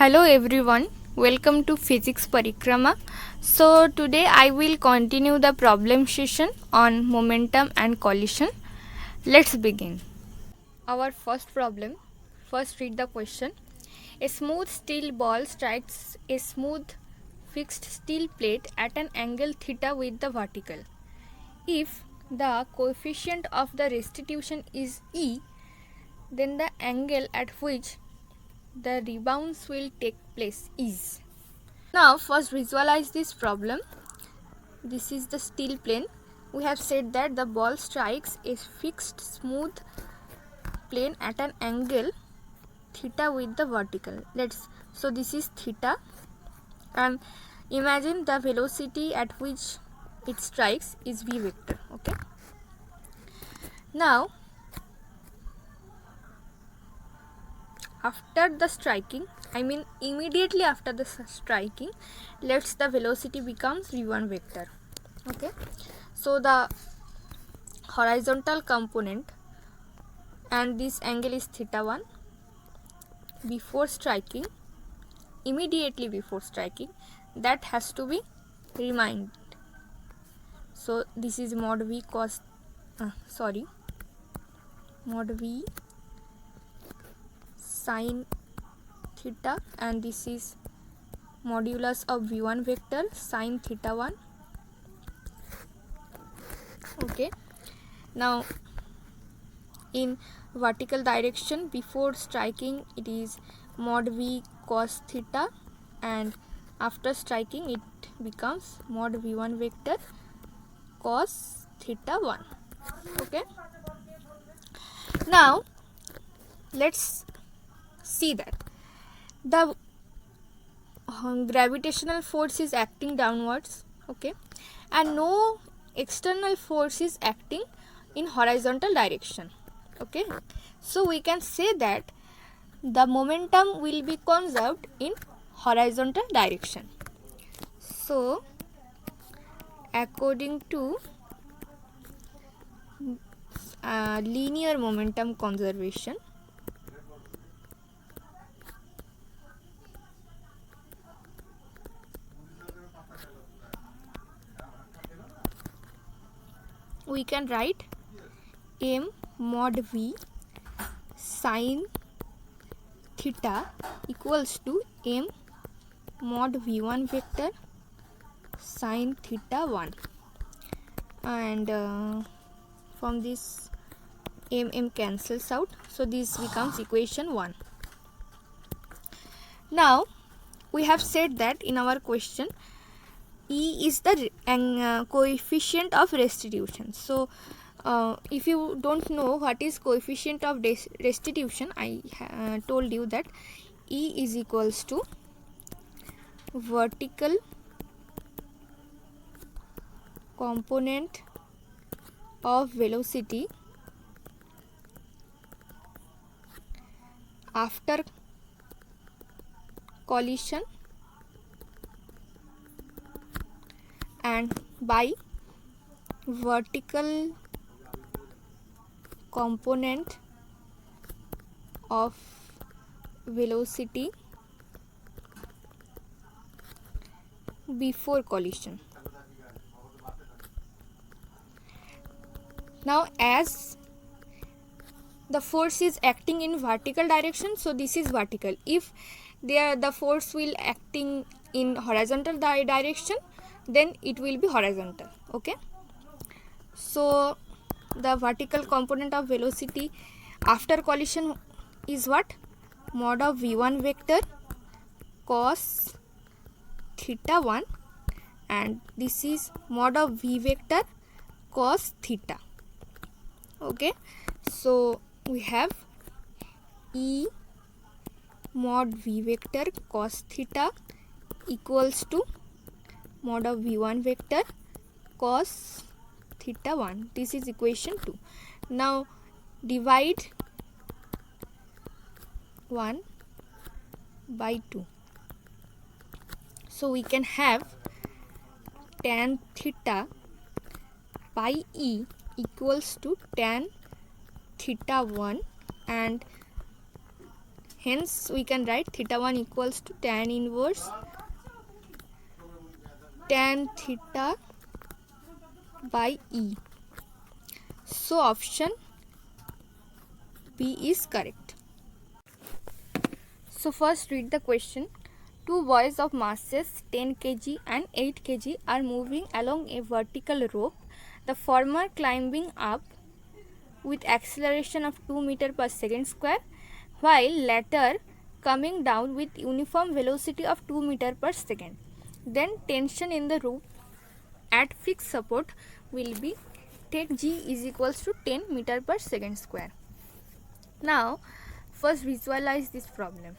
Hello everyone, welcome to Physics Parikrama. So today I will continue the problem session on momentum and collision. Let's begin. Our first problem. First read the question. A smooth steel ball strikes a smooth fixed steel plate at an angle theta with the vertical. If the coefficient of the restitution is E, then the angle at which the rebounds will take place is. Now first visualize this problem. This is the steel plane. We have said that the ball strikes a fixed smooth plane at an angle theta with the vertical. So this is theta, and imagine the velocity at which it strikes is v vector. Okay. Now after the striking, immediately after the striking, let's the velocity becomes v1 vector. Okay, so the horizontal component and this angle is theta 1. Before striking, immediately before striking, that has to be reminded. So this is mod v cos mod v sin theta, and this is modulus of v1 vector sin theta 1. Okay, now in vertical direction before striking it is mod v cos theta, and after striking it becomes mod v1 vector cos theta 1. Okay, now let's see that the gravitational force is acting downwards. Okay, and no external force is acting in horizontal direction. Okay, so we can say that the momentum will be conserved in horizontal direction. So according to linear momentum conservation, we can write m mod v sin theta equals to m mod v1 vector sin theta 1, and from this m cancels out, so this becomes equation 1. Now we have said that in our question E is the coefficient of restitution. So if you don't know what is coefficient of restitution, I told you that E is equals to vertical component of velocity after collision and by vertical component of velocity before collision. Now as the force is acting in vertical direction, so this is vertical. If the force will acting in horizontal direction, then it will be horizontal. Okay, so the vertical component of velocity after collision is what? Mod of v1 vector cos theta 1, and this is mod of v vector cos theta. Okay, so we have E mod v vector cos theta equals to mod of v1 vector cos theta 1. This is equation 2. Now divide 1 by 2. So we can have tan theta pi e equals to tan theta 1, and Hence we can write theta 1 equals to tan inverse tan theta by E. So option B is correct. So first read the question. Two boys of masses 10 kg and 8 kg are moving along a vertical rope, the former climbing up with acceleration of 2 meter per second square, while latter coming down with uniform velocity of 2 meter per second. Then tension in the rope at fixed support will be, take G is equals to 10 meter per second square. Now first visualize this problem.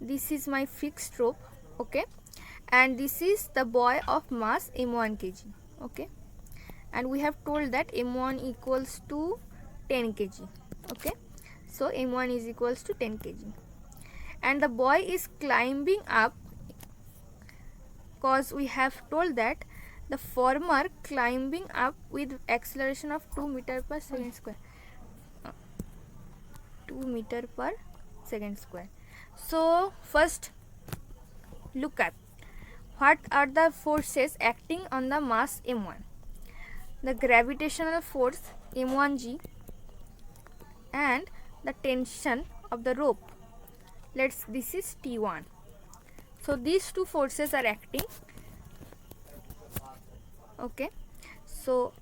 This is my fixed rope, okay, and this is the boy of mass m1 kg, okay, and we have told that m1 equals to 10 kg, okay, so m1 is equals to 10 kg, and the boy is climbing up because we have told that the former climbing up with acceleration of 2 meter per second square, 2 meter per second square. So first look at what are the forces acting on the mass m1. The gravitational force m1g and the tension of the rope. This is T1. So these two forces are acting. Okay. So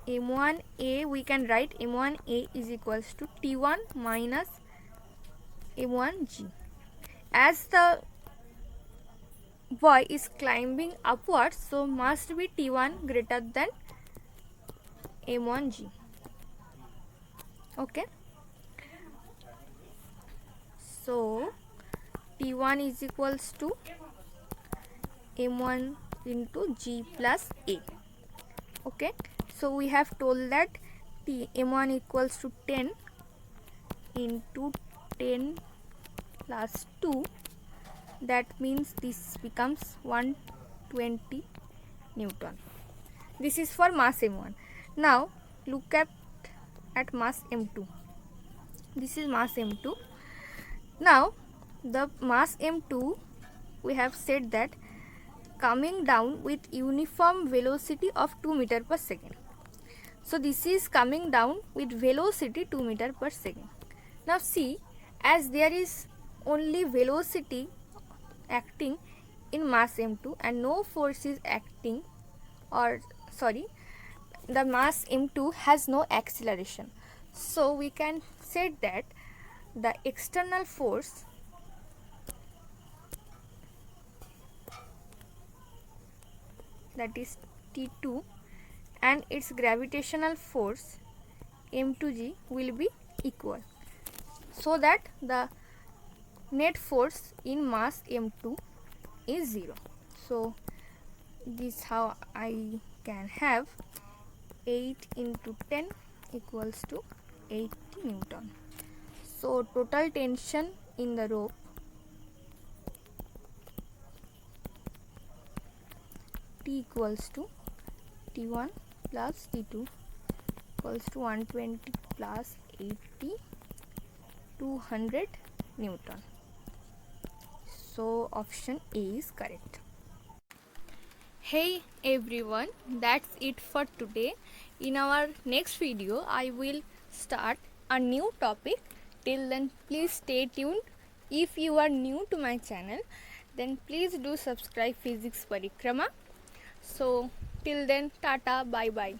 m1a, we can write m1a is equals to T1 minus m1g. As the boy is climbing upwards, so must be T1 greater than m1g. Okay. So T1 is equals to m1 into g plus a. Okay. So we have told that m1 equals to 10 into 10 plus 2, that means this becomes 120 Newton. This is for mass m1. Now look at mass m2. This is mass m2. Now the mass m2, we have said that coming down with uniform velocity of 2 meter per second. So this is coming down with velocity 2 meter per second. Now see, as there is only velocity acting in mass m2 and no force is acting, or sorry, the mass m2 has no acceleration. So we can say that the external force that is T2 and its gravitational force m2g will be equal, so that the net force in mass m2 is 0. So this is how I can have 8 into 10 equals to 80 Newton. So total tension in the rope T equals to T1 plus T2 equals to 120 plus 80, 200 Newton. So option A is correct. Hey everyone, that's it for today. In our next video, I will start a new topic. Till then, please stay tuned. If you are new to my channel, then please do subscribe Physics Parikrama. So till then, tata, bye bye.